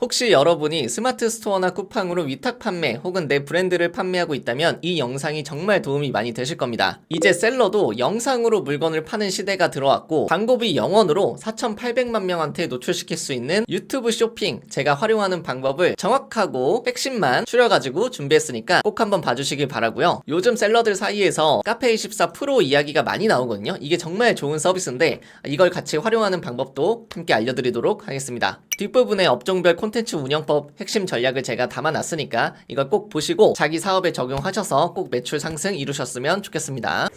혹시 여러분이 스마트 스토어나 쿠팡으로 위탁 판매 혹은 내 브랜드를 판매하고 있다면 이 영상이 정말 도움이 많이 되실 겁니다. 이제 셀러도 영상으로 물건을 파는 시대가 들어왔고 광고비 0원으로 4,800만 명한테 노출시킬 수 있는 유튜브 쇼핑, 제가 활용하는 방법을 정확하고 핵심만 추려가지고 준비했으니까 꼭 한번 봐주시길 바라고요. 요즘 셀러들 사이에서 카페24 프로 이야기가 많이 나오거든요. 이게 정말 좋은 서비스인데 이걸 같이 활용하는 방법도 함께 알려드리도록 하겠습니다. 뒷부분에 업종별 콘텐츠 운영법 핵심 전략을 제가 담아놨으니까 이걸 꼭 보시고 자기 사업에 적용하셔서 꼭 매출 상승 이루셨으면 좋겠습니다.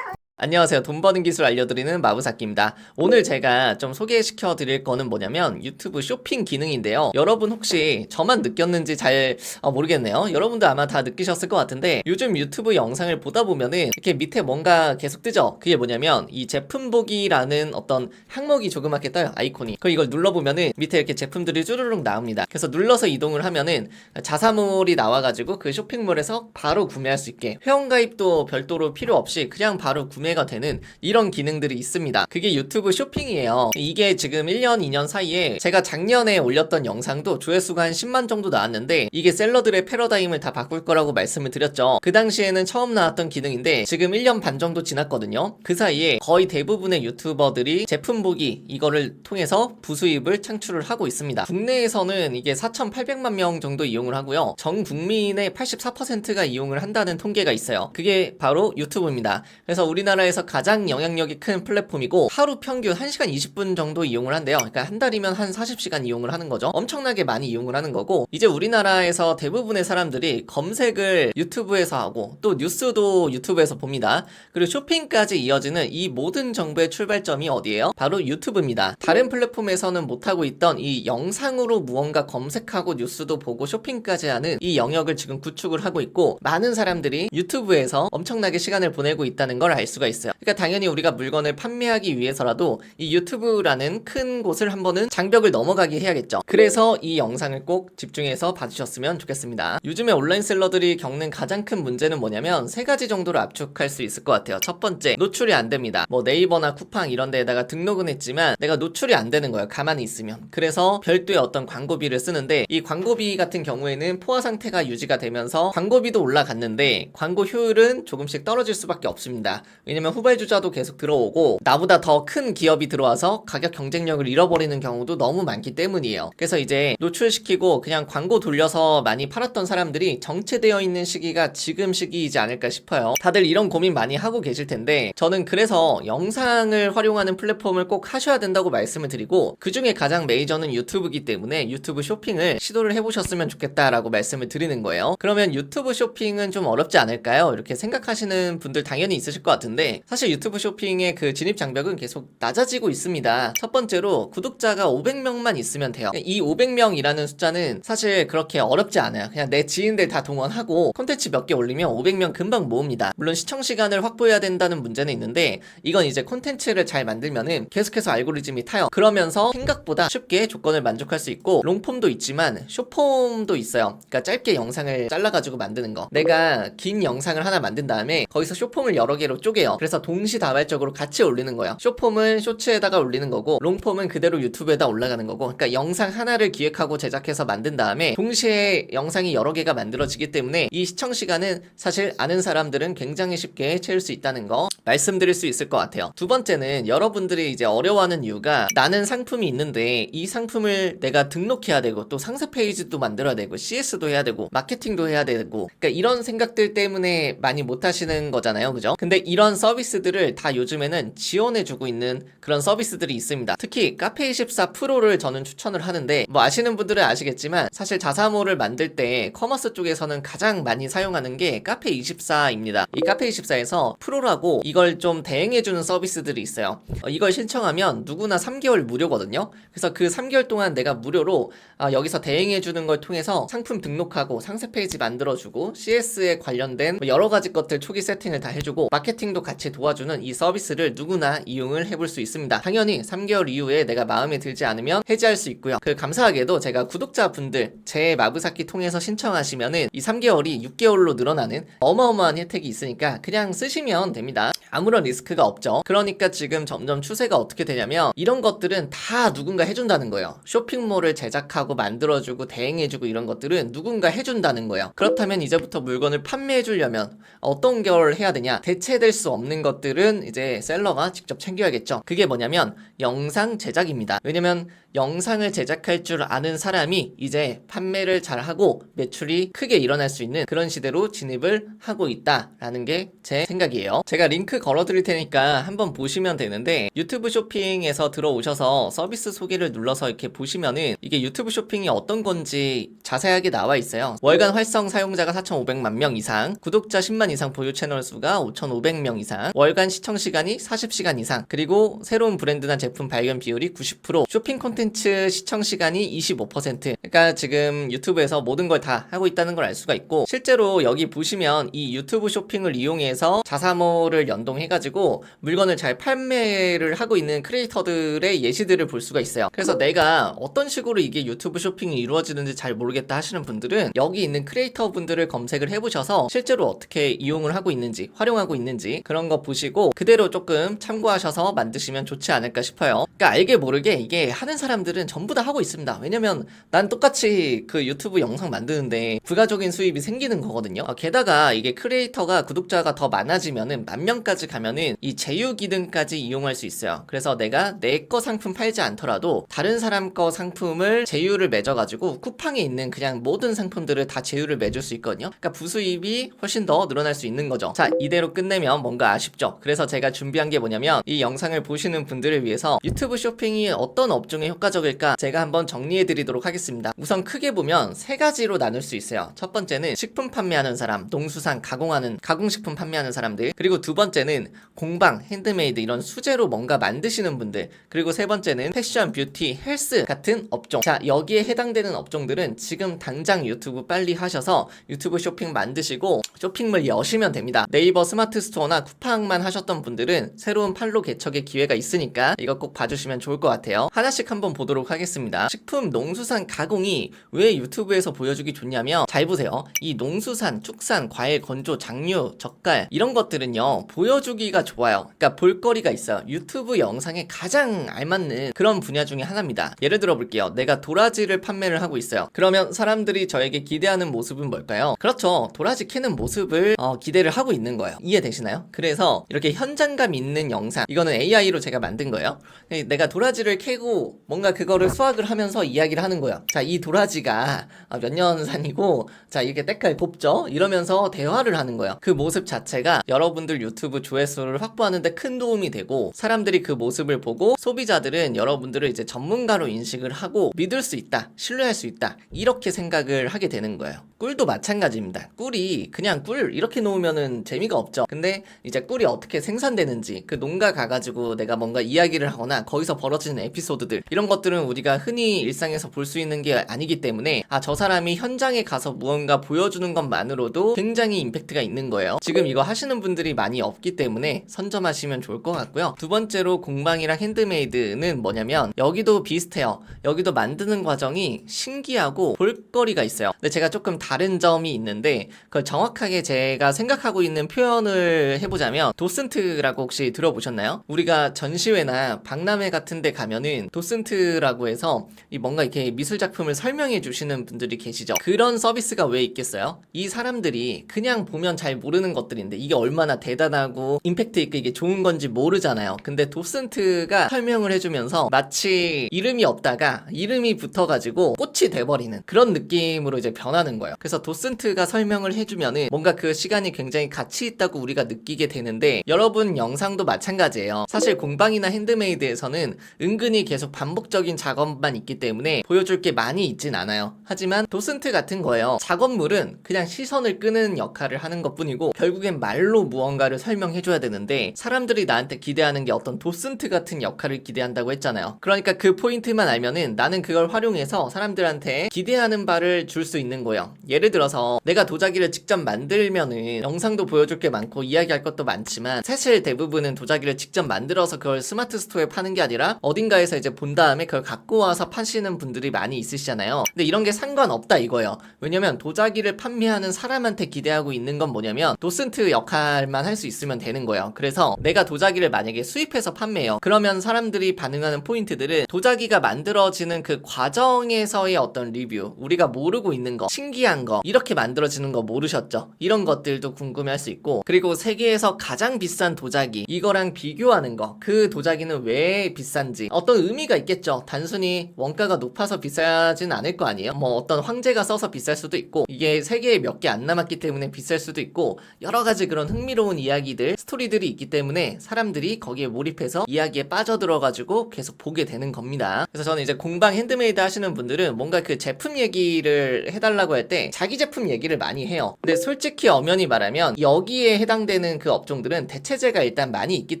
안녕하세요. 돈 버는 기술 알려드리는 마부사키입니다. 오늘 제가 좀 소개시켜 드릴 거는 뭐냐면 유튜브 쇼핑 기능인데요. 여러분 혹시 저만 느꼈는지 잘 모르겠네요. 여러분도 아마 다 느끼셨을 것 같은데 요즘 유튜브 영상을 보다 보면은 이렇게 밑에 뭔가 계속 뜨죠. 그게 뭐냐면 이 제품 보기라는 어떤 항목이 조그맣게 떠요. 아이콘이. 그럼 이걸 눌러보면은 밑에 이렇게 제품들이 쭈르륵 나옵니다. 그래서 눌러서 이동을 하면은 자사몰이 나와가지고 그 쇼핑몰에서 바로 구매할 수 있게 회원가입도 별도로 필요 없이 그냥 바로 구매가 되는 이런 기능들이 있습니다. 그게 유튜브 쇼핑이에요. 이게 지금 1년, 2년 사이에 제가 작년에 올렸던 영상도 조회수가 한 10만 정도 나왔는데 이게 셀러들의 패러다임을 다 바꿀 거라고 말씀을 드렸죠. 그 당시에는 처음 나왔던 기능인데 지금 1년 반 정도 지났거든요. 그 사이에 거의 대부분의 유튜버들이 제품 보기 이거를 통해서 부수입을 창출을 하고 있습니다. 국내에서는 이게 4,800만 명 정도 이용을 하고요. 전 국민의 84%가 이용을 한다는 통계가 있어요. 그게 바로 유튜브입니다. 그래서 우리나라에서 가장 영향력이 큰 플랫폼이고 하루 평균 1시간 20분 정도 이용을 한대요. 그러니까 한 달이면 한 40시간 이용을 하는 거죠. 엄청나게 많이 이용을 하는 거고 이제 우리나라에서 대부분의 사람들이 검색을 유튜브에서 하고 또 뉴스도 유튜브에서 봅니다. 그리고 쇼핑까지 이어지는 이 모든 정보의 출발점이 어디예요? 바로 유튜브입니다. 다른 플랫폼에서는 못하고 있던 이 영상으로 무언가 검색하고 뉴스도 보고 쇼핑까지 하는 이 영역을 지금 구축을 하고 있고 많은 사람들이 유튜브에서 엄청나게 시간을 보내고 있다는 걸 알 수가 있어요. 그러니까 당연히 우리가 물건을 판매하기 위해서라도 이 유튜브라는 큰 곳을 한번은 장벽을 넘어가게 해야겠죠. 그래서 이 영상을 꼭 집중해서 봐주셨으면 좋겠습니다. 요즘에 온라인 셀러들이 겪는 가장 큰 문제는 뭐냐면 세 가지 정도로 압축할 수 있을 것 같아요. 첫 번째, 노출이 안 됩니다. 뭐 네이버나 쿠팡 이런 데에다가 등록은 했지만 내가 노출이 안 되는 거예요. 가만히 있으면. 그래서 별도의 어떤 광고비를 쓰는데 이 광고비 같은 경우에는 포화 상태가 유지가 되면서 광고비도 올라갔는데 광고 효율은 조금씩 떨어질 수밖에 없습니다. 왜냐면 후발주자도 계속 들어오고 나보다 더 큰 기업이 들어와서 가격 경쟁력을 잃어버리는 경우도 너무 많기 때문이에요. 그래서 이제 노출시키고 그냥 광고 돌려서 많이 팔았던 사람들이 정체되어 있는 시기가 지금 시기이지 않을까 싶어요. 다들 이런 고민 많이 하고 계실 텐데 저는 그래서 영상을 활용하는 플랫폼을 꼭 하셔야 된다고 말씀을 드리고 그 중에 가장 메이저는 유튜브이기 때문에 유튜브 쇼핑을 시도를 해보셨으면 좋겠다라고 말씀을 드리는 거예요. 그러면 유튜브 쇼핑은 좀 어렵지 않을까요? 이렇게 생각하시는 분들 당연히 있으실 것 같은데 사실 유튜브 쇼핑의 그 진입 장벽은 계속 낮아지고 있습니다. 첫 번째로 구독자가 500명만 있으면 돼요. 이 500명이라는 숫자는 사실 그렇게 어렵지 않아요. 그냥 내 지인들 다 동원하고 콘텐츠 몇 개 올리면 500명 금방 모읍니다. 물론 시청 시간을 확보해야 된다는 문제는 있는데 이건 이제 콘텐츠를 잘 만들면은 계속해서 알고리즘이 타요. 그러면서 생각보다 쉽게 조건을 만족할 수 있고 롱폼도 있지만 숏폼도 있어요. 그러니까 짧게 영상을 잘라가지고 만드는 거. 내가 긴 영상을 하나 만든 다음에 거기서 숏폼을 여러 개로 쪼개요. 그래서 동시다발적으로 같이 올리는 거예요. 숏폼은 쇼츠에다가 올리는 거고 롱폼은 그대로 유튜브에다 올라가는 거고 그러니까 영상 하나를 기획하고 제작해서 만든 다음에 동시에 영상이 여러 개가 만들어지기 때문에 이 시청 시간은 사실 아는 사람들은 굉장히 쉽게 채울 수 있다는 거 말씀드릴 수 있을 것 같아요. 두 번째는 여러분들이 이제 어려워하는 이유가 나는 상품이 있는데 이 상품을 내가 등록해야 되고 또 상세 페이지도 만들어야 되고 CS도 해야 되고 마케팅도 해야 되고 그러니까 이런 생각들 때문에 많이 못 하시는 거잖아요. 그죠? 근데 이런 서비스들을 다 요즘에는 지원해주고 있는 그런 서비스들이 있습니다. 특히 카페24 프로를 저는 추천을 하는데 뭐 아시는 분들은 아시겠지만 사실 자사몰을 만들 때 커머스 쪽에서는 가장 많이 사용하는 게 카페24입니다. 이 카페24에서 프로라고 이걸 좀 대행해주는 서비스들이 있어요. 이걸 신청하면 누구나 3개월 무료거든요. 그래서 그 3개월 동안 내가 무료로 여기서 대행해주는 걸 통해서 상품 등록하고 상세 페이지 만들어주고 CS에 관련된 여러 가지 것들 초기 세팅을 다 해주고 마케팅도 같이 도와주는 이 서비스를 누구나 이용을 해볼 수 있습니다. 당연히 3개월 이후에 내가 마음에 들지 않으면 해지할 수 있고요. 그 감사하게도 제가 구독자분들 제 마부사키 통해서 신청하시면은 이 3개월이 6개월로 늘어나는 어마어마한 혜택이 있으니까 그냥 쓰시면 됩니다. 아무런 리스크가 없죠. 그러니까 지금 점점 추세가 어떻게 되냐면 이런 것들은 다 누군가 해준다는 거예요. 쇼핑몰을 제작하고 만들어주고 대행해주고 이런 것들은 누군가 해준다는 거예요. 그렇다면 이제부터 물건을 판매해주려면 어떤 걸 해야 되냐? 대체될 수 없는 것들은 이제 셀러가 직접 챙겨야겠죠. 그게 뭐냐면 영상 제작입니다. 왜냐면 영상을 제작할 줄 아는 사람이 이제 판매를 잘하고 매출이 크게 일어날 수 있는 그런 시대로 진입을 하고 있다라는 게 제 생각이에요. 제가 링크 걸어드릴 테니까 한번 보시면 되는데 유튜브 쇼핑에서 들어오셔서 서비스 소개를 눌러서 이렇게 보시면은 이게 유튜브 쇼핑이 어떤 건지 자세하게 나와 있어요. 월간 활성 사용자가 4,500만 명 이상, 구독자 10만 이상 보유 채널 수가 5,500명 이상, 월간 시청 시간이 40시간 이상, 그리고 새로운 브랜드나 제품 발견 비율이 90%, 쇼핑 콘텐츠 시청 시간이 25%. 그러니까 지금 유튜브에서 모든 걸 다 하고 있다는 걸 알 수가 있고, 실제로 여기 보시면 이 유튜브 쇼핑을 이용해서 자사모를 연동해가지고 물건을 잘 판매를 하고 있는 크리에이터들의 예시들을 볼 수가 있어요. 그래서 내가 어떤 식으로 이게 유튜브 쇼핑이 이루어지는지 잘 모르겠다 하시는 분들은 여기 있는 크리에이터 분들을 검색을 해보셔서 실제로 어떻게 이용을 하고 있는지, 활용하고 있는지 그런 거 보시고 그대로 조금 참고하셔서 만드시면 좋지 않을까 싶어요. 그러니까 알게 모르게 이게 하는 사람들은 전부 다 하고 있습니다. 왜냐면 난 똑같이 그 유튜브 영상 만드는데 부가적인 수입이 생기는 거거든요. 게다가 이게 크리에이터가 구독자가 더 많아지면은 10,000명까지 가면은 이 제휴 기능까지 이용할 수 있어요. 그래서 내가 내 거 상품 팔지 않더라도 다른 사람 거 상품을 제휴를 맺어가지고 쿠팡에 있는 그냥 모든 상품들을 다 제휴를 맺을 수 있거든요. 그러니까 부수입이 훨씬 더 늘어날 수 있는 거죠. 자, 이대로 끝내면 뭔가 아쉽죠. 그래서 제가 준비한 게 뭐냐면 이 영상을 보시는 분들을 위해서 유튜브 쇼핑이 어떤 업종에 효과적일까 제가 한번 정리해 드리도록 하겠습니다. 우선 크게 보면 세 가지로 나눌 수 있어요. 첫 번째는 식품 판매하는 사람, 농수산 가공하는 가공식품 판매하는 사람들, 그리고 두 번째는 공방, 핸드메이드 이런 수제로 뭔가 만드시는 분들, 그리고 세 번째는 패션, 뷰티, 헬스 같은 업종. 자, 여기에 해당되는 업종들은 지금 당장 유튜브 빨리 하셔서 유튜브 쇼핑 만드시고 쇼핑몰 여시면 됩니다. 네이버 스마트 스토어나 쿠팡만 하셨던 분들은 새로운 판로 개척의 기회가 있으니까 이거 꼭 봐주시면 좋을 것 같아요. 하나씩 한번 보도록 하겠습니다. 식품, 농수산 가공이 왜 유튜브에서 보여주기 좋냐면 잘 보세요. 이 농수산, 축산, 과일, 건조, 장류, 젓갈 이런 것들은요 보여주기가 좋아요. 그러니까 볼거리가 있어요. 유튜브 영상에 가장 알맞는 그런 분야 중에 하나입니다. 예를 들어 볼게요. 내가 도라지를 판매를 하고 있어요. 그러면 사람들이 저에게 기대하는 모습은 뭘까요? 그렇죠. 도라지 캐는 모습을 기대를 하고 있는 거예요. 이해되시나요? 그래서 이렇게 현장감 있는 영상, 이거는 AI로 제가 만든 거예요. 내가 도라지를 캐고 뭔가 그거를 수확을 하면서 이야기를 하는 거예요. 자, 이 도라지가 몇 년산이고 자, 이렇게 때깔 곱죠? 이러면서 대화를 하는 거예요. 그 모습 자체가 여러분들 유튜브 조회수를 확보하는데 큰 도움이 되고, 사람들이 그 모습을 보고 소비자들은 여러분들을 이제 전문가로 인식을 하고 믿을 수 있다, 신뢰할 수 있다, 이렇게 생각을 하게 되는 거예요. 꿀도 마찬가지입니다. 꿀이 그냥 꿀 이렇게 놓으면은 재미가 없죠. 근데 이제 꿀이 어떻게 생산되는지 그 농가 가가지고 내가 뭔가 이야기를 하거나 거기서 벌어지는 에피소드들, 이런 것들은 우리가 흔히 일상에서 볼 수 있는 게 아니기 때문에 저 사람이 현장에 가서 무언가 보여주는 것만으로도 굉장히 임팩트가 있는 거예요. 지금 이거 하시는 분들이 많이 없기 때문에 선점하시면 좋을 것 같고요. 두 번째로 공방이랑 핸드메이드는 뭐냐면 여기도 비슷해요. 여기도 만드는 과정이 신기하고 볼거리가 있어요. 근데 제가 조금 다른 점이 있는데 그걸 정확하게 제가 생각하고 있는 표현을 해보자면 도슨트라고 혹시 들어보셨나요? 우리가 전시회나 박람회 같은 데 가면은 도슨트라고 해서 이 뭔가 이렇게 미술 작품을 설명해 주시는 분들이 계시죠. 그런 서비스가 왜 있겠어요? 이 사람들이 그냥 보면 잘 모르는 것들인데 이게 얼마나 대단하고 임팩트 있게 이게 좋은 건지 모르잖아요. 근데 도슨트가 설명을 해주면서 마치 이름이 없다가 이름이 붙어가지고 꽃이 돼버리는 그런 느낌으로 이제 변하는 거예요. 그래서 도슨트가 설명을 해주면은 뭔가 그 시간이 굉장히 가치 있다고 우리가 느끼게 되는데, 여러분 영상도 마찬가지예요. 사실 공방이나 핸드메이드에서는 은근히 계속 반복적인 작업만 있기 때문에 보여줄 게 많이 있진 않아요. 하지만 도슨트 같은 거예요. 작업물은 그냥 시선을 끄는 역할을 하는 것뿐이고 결국엔 말로 무언가를 설명해줘야 되는데 사람들이 나한테 기대하는 게 어떤 도슨트 같은 역할을 기대한다고 했잖아요. 그러니까 그 포인트만 알면은 나는 그걸 활용해서 사람들한테 기대하는 바를 줄 수 있는 거예요. 예를 들어서 내가 도자기를 직접 만들면은 영상도 보여줄 게 많고 이야기할 것도 많지만 사실 대부분은 도자기를 직접 만들어서 그걸 스마트 스토어에 파는 게 아니라 어딘가에서 이제 본 다음에 그걸 갖고 와서 파시는 분들이 많이 있으시잖아요. 근데 이런 게 상관없다 이거예요. 왜냐면 도자기를 판매하는 사람한테 기대하고 있는 건 뭐냐면 도슨트 역할만 할 수 있으면 되는 거예요. 그래서 내가 도자기를 만약에 수입해서 판매해요. 그러면 사람들이 반응하는 포인트들은 도자기가 만들어지는 그 과정에서의 어떤 리뷰, 우리가 모르고 있는 거, 신기한 거, 이렇게 만들어지는 거 모르셨죠? 이런 것들도 궁금해할 수 있고, 그리고 세계에서 가장 비싼 도자기, 이거랑 비교하는 거, 그 도자기는 왜 비싼지 어떤 의미가 있겠죠. 단순히 원가가 높아서 비싸진 않을 거 아니에요. 뭐 어떤 황제가 써서 비쌀 수도 있고, 이게 세계에 몇 개 안 남았기 때문에 비쌀 수도 있고, 여러 가지 그런 흥미로운 이야기들, 스토리들이 있기 때문에 사람들이 거기에 몰입해서 이야기에 빠져들어가지고 계속 보게 되는 겁니다. 그래서 저는 이제 공방 핸드메이드 하시는 분들은 뭔가 그 제품 얘기를 해달라고 할 때 자기 제품 얘기를 많이 해요. 근데 솔직히 엄연히 말하면 여기에 해당되는 그 업종들은 대체재가 일단 많이 있기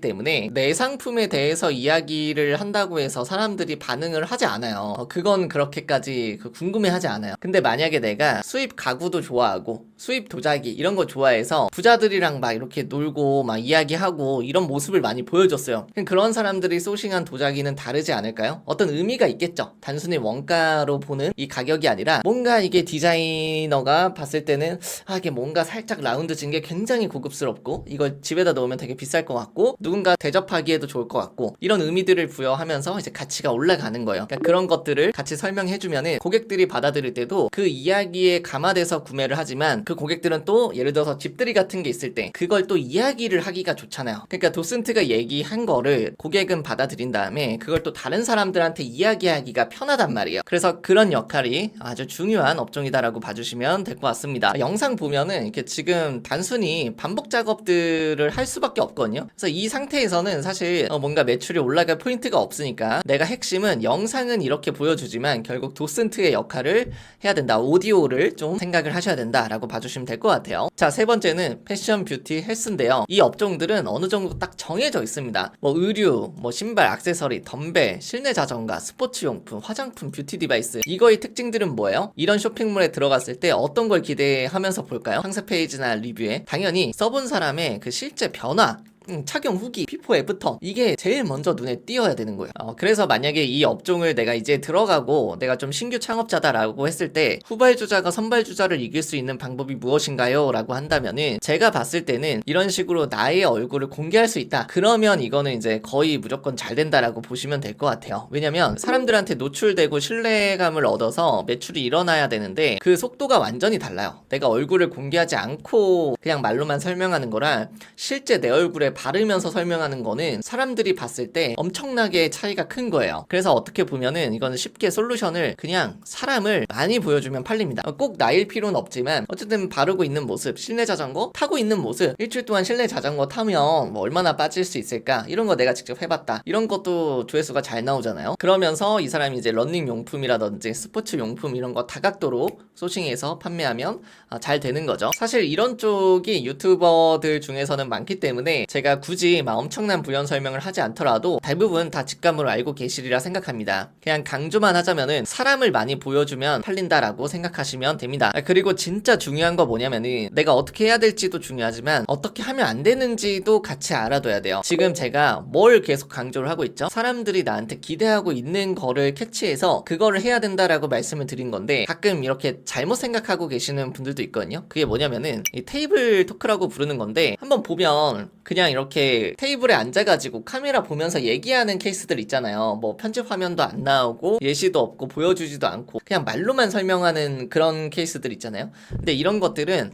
때문에 내 상품에 대해서 이야기를 한다고 해서 사람들이 반응을 하지 않아요. 그건 그렇게까지 궁금해하지 않아요. 근데 만약에 내가 수입 가구도 좋아하고 수입 도자기 이런 거 좋아해서 부자들이랑 막 이렇게 놀고 막 이야기하고 이런 모습을 많이 보여줬어요. 그런 사람들이 소싱한 도자기는 다르지 않을까요? 어떤 의미가 있겠죠. 단순히 원가로 보는 이 가격이 아니라 뭔가 이게 디자이너가 봤을 때는 이게 뭔가 살짝 라운드진 게 굉장히 고급스럽고 이걸 집에다 놓으면 되게 비쌀 것 같고 누군가 대접하기에도 좋을 것 같고 이런 의미들을 부여하면서 이제 가치가 올라가는 거예요. 그러니까 그런 것들을 같이 설명해주면은 고객들이 받아들일 때도 그 이야기에 감화돼서 구매를 하지만 그 고객들은 또 예를 들어서 집들이 같은 게 있을 때 그걸 또 이야기를 하기가 좋잖아요. 그러니까 도슨트가 얘기한 거를 고객은 받아들인 다음에 그걸 또 다른 사람들한테 이야기하기가 편하단 말이에요. 그래서 그런 역할이 아주 중요한 업종이다라고 봐주시면 될 것 같습니다. 영상 보면은 이렇게 지금 단순히 반복 작업들을 할 수밖에 없거든요. 그래서 이 상태에서는 사실 뭔가 매출이 올라갈 포인트가 없으니까 내가 핵심은 영상은 이렇게 보여주지만 결국 도슨트의 역할을 해야 된다. 오디오를 좀 생각을 하셔야 된다라고 봐주시면 될 것 같아요. 자, 세 번째는 패션, 뷰티, 헬스인데요. 이 업종들은 어느 정도 딱 정해져 있습니다. 뭐 의류, 뭐 신발, 액세서리, 덤벨, 실내 자전거, 스포츠용품, 화장품, 뷰티 디바이스 이거의 특징들은 뭐예요? 이런 쇼핑몰에 들어갔을 때 어떤 걸 기대하면서 볼까요? 상세 페이지나 리뷰에 당연히 써본 사람의 그 실제 변화 착용 후기, 비포 애프터 이게 제일 먼저 눈에 띄어야 되는 거예요. 그래서 만약에 이 업종을 내가 이제 들어가고 내가 좀 신규 창업자다라고 했을 때 후발주자가 선발주자를 이길 수 있는 방법이 무엇인가요? 라고 한다면은 제가 봤을 때는 이런 식으로 나의 얼굴을 공개할 수 있다. 그러면 이거는 이제 거의 무조건 잘 된다라고 보시면 될 것 같아요. 왜냐면 사람들한테 노출되고 신뢰감을 얻어서 매출이 일어나야 되는데 그 속도가 완전히 달라요. 내가 얼굴을 공개하지 않고 그냥 말로만 설명하는 거랑 실제 내 얼굴에 바르면서 설명하는 거는 사람들이 봤을 때 엄청나게 차이가 큰 거예요. 그래서 어떻게 보면은 이거는 쉽게 솔루션을 그냥 사람을 많이 보여주면 팔립니다. 꼭 나일 필요는 없지만 어쨌든 바르고 있는 모습, 실내 자전거 타고 있는 모습, 일주일 동안 실내 자전거 타면 뭐 얼마나 빠질 수 있을까 이런 거 내가 직접 해봤다 이런 것도 조회수가 잘 나오잖아요. 그러면서 이 사람이 이제 러닝 용품이라든지 스포츠 용품 이런 거 다각도로 소싱해서 판매하면 잘 되는 거죠. 사실 이런 쪽이 유튜버들 중에서는 많기 때문에 제가 굳이 막 엄청난 부연 설명을 하지 않더라도 대부분 다 직감으로 알고 계시리라 생각합니다. 그냥 강조만 하자면은 사람을 많이 보여주면 팔린다라고 생각하시면 됩니다. 그리고 진짜 중요한 거 뭐냐면은 내가 어떻게 해야 될지도 중요하지만 어떻게 하면 안 되는지도 같이 알아둬야 돼요. 지금 제가 뭘 계속 강조를 하고 있죠? 사람들이 나한테 기대하고 있는 거를 캐치해서 그거를 해야 된다라고 말씀을 드린 건데 가끔 이렇게 잘못 생각하고 계시는 분들도 있거든요. 그게 뭐냐면은 이 테이블 토크라고 부르는 건데 한번 보면 그냥 이렇게 테이블에 앉아가지고 카메라 보면서 얘기하는 케이스들 있잖아요. 뭐 편집 화면도 안 나오고 예시도 없고 보여주지도 않고 그냥 말로만 설명하는 그런 케이스들 있잖아요. 근데 이런 것들은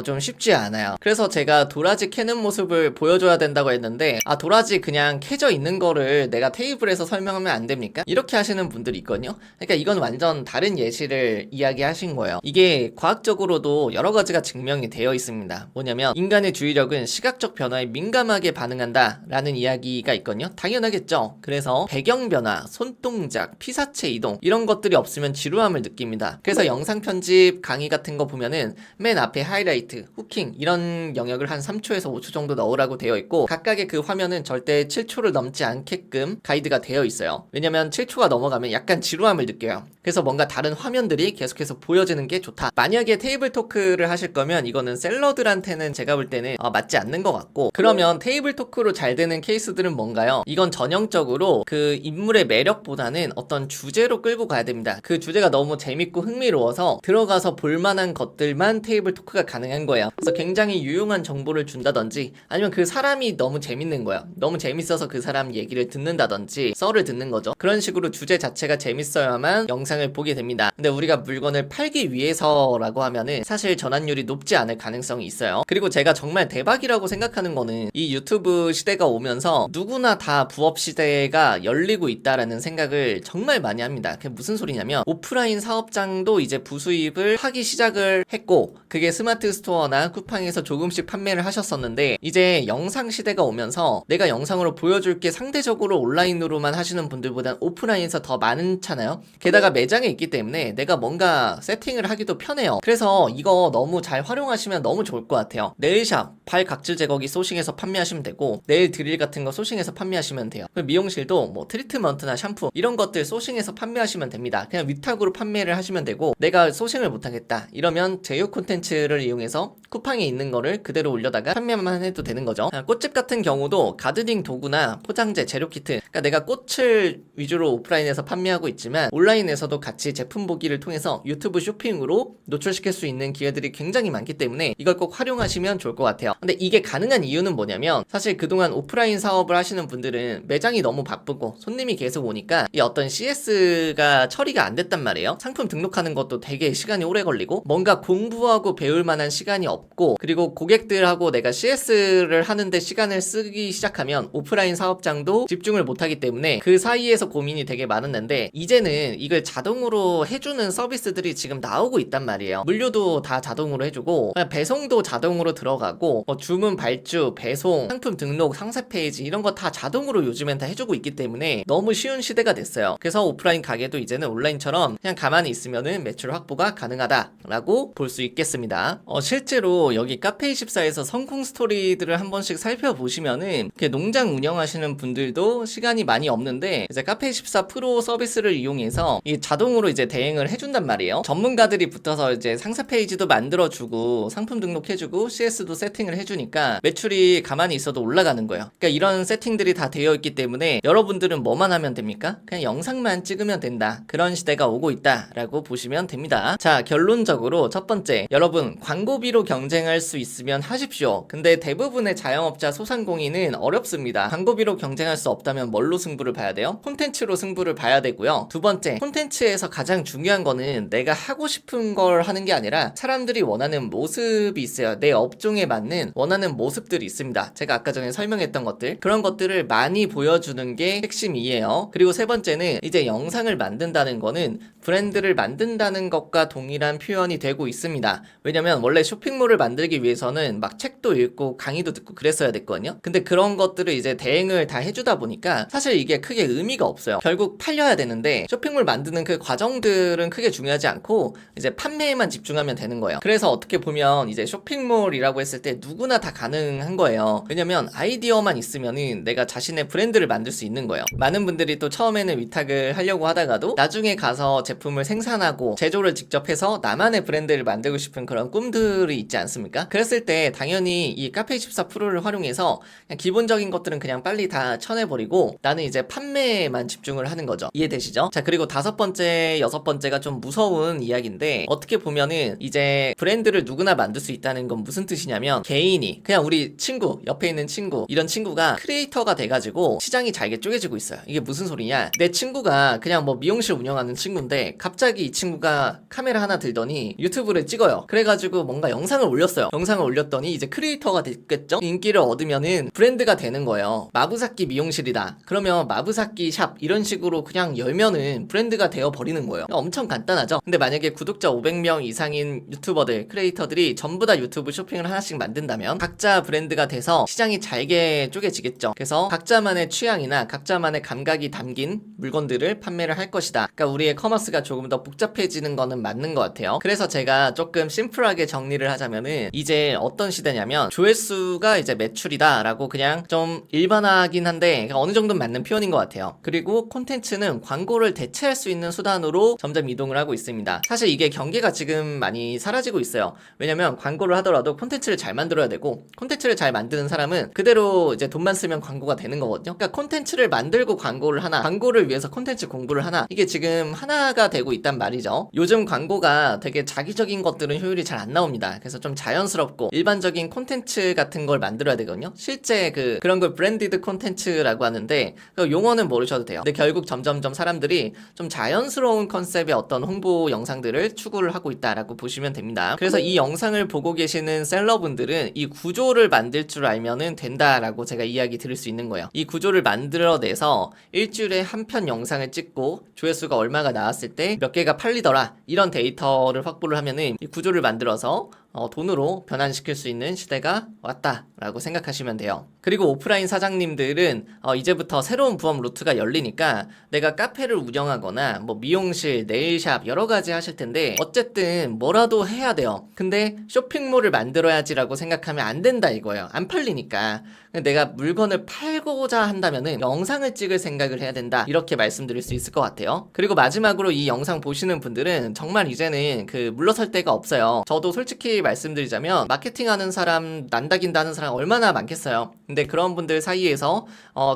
좀 쉽지 않아요. 그래서 제가 도라지 캐는 모습을 보여줘야 된다고 했는데 도라지 그냥 캐져 있는 거를 내가 테이블에서 설명하면 안 됩니까? 이렇게 하시는 분들이 있거든요. 그러니까 이건 완전 다른 예시를 이야기하신 거예요. 이게 과학적으로도 여러 가지가 증명이 되어 있습니다. 뭐냐면 인간의 주의력은 시각적 변화에 민감 민감하게 반응한다 라는 이야기가 있거든요. 당연하겠죠. 그래서 배경 변화, 손동작, 피사체 이동 이런 것들이 없으면 지루함을 느낍니다. 그래서 영상 편집 강의 같은 거 보면은 맨 앞에 하이라이트, 후킹 이런 영역을 한 3초에서 5초 정도 넣으라고 되어 있고, 각각의 그 화면은 절대 7초를 넘지 않게끔 가이드가 되어 있어요. 왜냐면 7초가 넘어가면 약간 지루함을 느껴요. 그래서 뭔가 다른 화면들이 계속해서 보여지는 게 좋다. 만약에 테이블 토크를 하실 거면 이거는 셀러들한테는 제가 볼 때는 맞지 않는 것 같고, 그러면 테이블 토크로 잘 되는 케이스들은 뭔가요? 이건 전형적으로 그 인물의 매력보다는 어떤 주제로 끌고 가야 됩니다. 그 주제가 너무 재밌고 흥미로워서 들어가서 볼만한 것들만 테이블 토크가 가능한 거예요. 그래서 굉장히 유용한 정보를 준다든지, 아니면 그 사람이 너무 재밌는 거예요. 너무 재밌어서 그 사람 얘기를 듣는다든지 썰을 듣는 거죠. 그런 식으로 주제 자체가 재밌어야만 영상을 보게 됩니다. 근데 우리가 물건을 팔기 위해서라고 하면은 사실 전환율이 높지 않을 가능성이 있어요. 그리고 제가 정말 대박이라고 생각하는 거는 이 유튜브 시대가 오면서 누구나 다 부업 시대가 열리고 있다라는 생각을 정말 많이 합니다. 그게 무슨 소리냐면, 오프라인 사업장도 이제 부수입을 하기 시작을 했고, 그게 스마트 스토어나 쿠팡에서 조금씩 판매를 하셨었는데, 이제 영상 시대가 오면서 내가 영상으로 보여줄 게 상대적으로 온라인으로만 하시는 분들보단 오프라인에서 더 많잖아요. 게다가 매장에 있기 때문에 내가 뭔가 세팅을 하기도 편해요. 그래서 이거 너무 잘 활용하시면 너무 좋을 것 같아요. 네일샵, 발 각질 제거기 소싱해서 판매하시면 되고, 네일 드릴 같은 거 소싱해서 판매하시면 돼요. 미용실도 뭐 트리트먼트나 샴푸 이런 것들 소싱해서 판매하시면 됩니다. 그냥 위탁으로 판매를 하시면 되고, 내가 소싱을 못하겠다 이러면 제휴 콘텐츠를 이용해서 쿠팡에 있는 거를 그대로 올려다가 판매만 해도 되는 거죠. 꽃집 같은 경우도 가드닝 도구나 포장재, 재료 키트, 그러니까 내가 꽃을 위주로 오프라인에서 판매하고 있지만 온라인에서도 같이 제품 보기를 통해서 유튜브 쇼핑으로 노출시킬 수 있는 기회들이 굉장히 많기 때문에 이걸 꼭 활용하시면 좋을 것 같아요. 근데 이게 가능한 이유는 뭐냐면, 사실 그동안 오프라인 사업을 하시는 분들은 매장이 너무 바쁘고 손님이 계속 오니까 이 어떤 CS가 처리가 안 됐단 말이에요. 상품 등록하는 것도 되게 시간이 오래 걸리고, 뭔가 공부하고 배울 만한 시간이 없고, 그리고 고객들하고 내가 CS를 하는데 시간을 쓰기 시작하면 오프라인 사업장도 집중을 못하기 때문에 그 사이에서 고민이 되게 많았는데, 이제는 이걸 자동으로 해주는 서비스들이 지금 나오고 있단 말이에요. 물류도 다 자동으로 해주고, 배송도 자동으로 들어가고, 주문 발주, 배송, 상품 등록, 상세 페이지 이런 거 다 자동으로 요즘엔 다 해주고 있기 때문에 너무 쉬운 시대가 됐어요. 그래서 오프라인 가게도 이제는 온라인처럼 그냥 가만히 있으면은 매출 확보가 가능하다라고 볼 수 있겠습니다. 실제로 여기 카페24에서 성공 스토리들을 한 번씩 살펴보시면은 농장 운영하시는 분들도 시간이 많이 없는데 이제 카페24 프로 서비스를 이용해서 이 자동으로 이제 대행을 해준단 말이에요. 전문가들이 붙어서 이제 상세 페이지도 만들어주고 상품 등록해주고 CS도 세팅을 해주니까 매출이 가만히 있어도 올라가는 거예요. 그러니까 이런 세팅들이 다 되어 있기 때문에 여러분들은 뭐만 하면 됩니까? 그냥 영상만 찍으면 된다. 그런 시대가 오고 있다라고 보시면 됩니다. 자, 결론적으로 첫 번째, 여러분 광고비로 경쟁할 수 있으면 하십시오. 근데 대부분의 자영업자 소상공인은 어렵습니다. 광고비로 경쟁할 수 없다면 뭘로 승부를 봐야 돼요? 콘텐츠로 승부를 봐야 되고요. 두 번째, 콘텐츠에서 가장 중요한 거는 내가 하고 싶은 걸 하는 게 아니라 사람들이 원하는 모습이 있어요. 내 업종에 맞는 원하는 모습들이 있습니다. 제가 아까 전에 설명했던 것들, 그런 것들을 많이 보여주는 게 핵심이에요. 그리고 세 번째는 이제 영상을 만든다는 거는 브랜드를 만든다는 것과 동일한 표현이 되고 있습니다. 왜냐면 원래 쇼핑몰을 만들기 위해서는 막 책도 읽고 강의도 듣고 그랬어야 됐거든요. 근데 그런 것들을 이제 대행을 다 해주다 보니까 사실 이게 크게 의미가 없어요. 결국 팔려야 되는데 쇼핑몰 만드는 그 과정들은 크게 중요하지 않고 이제 판매에만 집중하면 되는 거예요. 그래서 어떻게 보면 이제 쇼핑몰이라고 했을 때 누구나 다 가능한 거예요. 왜냐면 아이디어만 있으면은 내가 자신의 브랜드를 만들 수 있는 거예요. 많은 분들이 또 처음에는 위탁을 하려고 하다가도 나중에 가서 제품을 생산하고 제조를 직접 해서 나만의 브랜드를 만들고 싶은 그런 꿈들이 있지 않습니까? 그랬을 때 당연히 이 카페24 프로를 활용해서 그냥 기본적인 것들은 그냥 빨리 다 쳐내버리고 나는 이제 판매에만 집중을 하는 거죠. 이해되시죠? 자, 그리고 다섯 번째, 여섯 번째가 좀 무서운 이야기인데, 어떻게 보면은 이제 브랜드를 누구나 만들 수 있다는 건 무슨 뜻이냐면, 개인이 그냥 우리 친구, 옆에 있는 친구, 이런 친구가 크리에이터가 돼가지고 시장이 잘게 쪼개지고 있어요. 이게 무슨 소리냐? 내 친구가 그냥 뭐 미용실 운영하는 친구인데 갑자기 이 친구가 카메라 하나 들더니 유튜브를 찍어요. 그래가지고 뭔가 영상을 영상을 올렸어요. 영상을 올렸더니 이제 크리에이터가 됐겠죠? 인기를 얻으면은 브랜드가 되는 거예요. 마부사키 미용실이다. 그러면 마부사키 샵 이런 식으로 그냥 열면은 브랜드가 되어 버리는 거예요. 엄청 간단하죠? 근데 만약에 구독자 500명 이상인 유튜버들, 크리에이터들이 전부 다 유튜브 쇼핑을 하나씩 만든다면 각자 브랜드가 돼서 시장이 잘게 쪼개지겠죠. 그래서 각자만의 취향이나 각자만의 감각이 담긴 물건들을 판매를 할 것이다. 그러니까 우리의 커머스가 조금 더 복잡해지는 거는 맞는 것 같아요. 그래서 제가 조금 심플하게 정리를 하자면은 이제 어떤 시대냐면 조회수가 이제 매출이다 라고 그냥 좀 일반화하긴 한데 어느 정도는 맞는 표현인 것 같아요. 그리고 콘텐츠는 광고를 대체할 수 있는 수단으로 점점 이동을 하고 있습니다. 사실 이게 경계가 지금 많이 사라지고 있어요. 왜냐면 광고를 하더라도 콘텐츠를 잘 만들어야 되고 콘텐츠를 잘 만드는 사람은 그대로 이제 돈만 쓰면 광고가 되는 거거든요. 그러니까 콘텐츠를 만들고 광고를 하나, 광고를 위해서 콘텐츠 공부를 하나, 이게 지금 하나가 되고 있단 말이죠. 요즘 광고가 되게 자기적인 것들은 효율이 잘 안 나옵니다. 그래서 좀 자연스럽고 일반적인 콘텐츠 같은 걸 만들어야 되거든요. 실제 그런 걸 브랜디드 콘텐츠라고 하는데 그 용어는 모르셔도 돼요. 근데 결국 점점점 사람들이 좀 자연스러운 컨셉의 어떤 홍보 영상들을 추구를 하고 있다라고 보시면 됩니다. 그래서 이 영상을 보고 계시는 셀러분들은 이 구조를 만들 줄 알면은 된다라고 제가 이야기 드릴 수 있는 거예요. 이 구조를 만들어내서 일주일에 한 편 영상을 찍고 조회수가 얼마가 나왔을 때 몇 개가 팔리더라, 이런 데이터를 확보를 하면은 이 구조를 만들어서 돈으로 변환시킬 수 있는 시대가 왔다라고 생각하시면 돼요. 그리고 오프라인 사장님들은 이제부터 새로운 부업 루트가 열리니까 내가 카페를 운영하거나 뭐 미용실, 네일샵 여러 가지 하실 텐데 어쨌든 뭐라도 해야 돼요. 근데 쇼핑몰을 만들어야지라고 생각하면 안 된다 이거예요. 안 팔리니까. 내가 물건을 팔고자 한다면은 영상을 찍을 생각을 해야 된다, 이렇게 말씀드릴 수 있을 것 같아요. 그리고 마지막으로 이 영상 보시는 분들은 정말 이제는 물러설 데가 없어요. 저도 솔직히 말씀드리자면 마케팅하는 사람, 난다긴다는 사람 얼마나 많겠어요. 근데 그런 분들 사이에서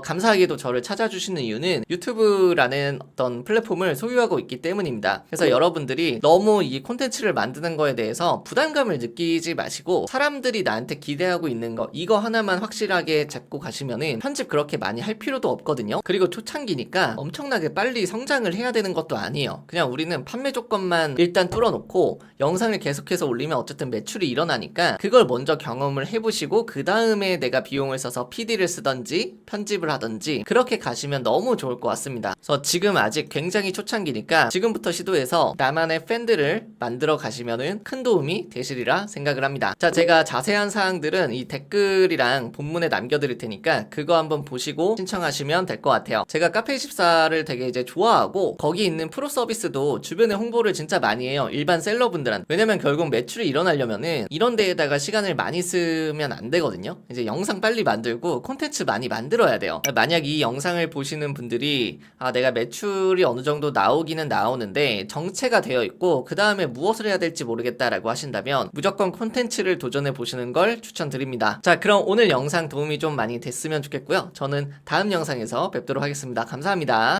감사하게도 저를 찾아주시는 이유는 유튜브라는 어떤 플랫폼을 소유하고 있기 때문입니다. 그래서 여러분들이 너무 이 콘텐츠를 만드는 거에 대해서 부담감을 느끼지 마시고 사람들이 나한테 기대하고 있는 거, 이거 하나만 확실하게 잡고 가시면은 편집 그렇게 많이 할 필요도 없거든요. 그리고 초창기니까 엄청나게 빨리 성장을 해야 되는 것도 아니에요. 그냥 우리는 판매 조건만 일단 뚫어놓고 영상을 계속해서 올리면 어쨌든 매출이 일어나니까 그걸 먼저 경험을 해보시고 그 다음에 내가 비용을 써서 PD를 쓰던지 편집을 하던지 그렇게 가시면 너무 좋을 것 같습니다. 그래서 지금 아직 굉장히 초창기니까 지금부터 시도해서 나만의 팬들을 만들어 가시면은 큰 도움이 되시리라 생각을 합니다. 자, 제가 자세한 사항들은 이 댓글이랑 본문에 남겨드릴 테니까 그거 한번 보시고 신청하시면 될 것 같아요. 제가 카페24를 되게 이제 좋아하고 거기 있는 프로 서비스도 주변에 홍보를 진짜 많이 해요. 일반 셀러분들한테. 왜냐면 결국 매출이 일어나려면은 이런 데에다가 시간을 많이 쓰면 안 되거든요. 이제 영상 빨리 만들고 콘텐츠 많이 만들어야 돼요. 만약 이 영상을 보시는 분들이 내가 매출이 어느 정도 나오기는 나오는데 정체가 되어 있고 그 다음에 무엇을 해야 될지 모르겠다라고 하신다면 무조건 콘텐츠를 도전해 보시는 걸 추천드립니다. 자, 그럼 오늘 영상 도움이 좀 많이 됐으면 좋겠고요. 저는 다음 영상에서 뵙도록 하겠습니다. 감사합니다.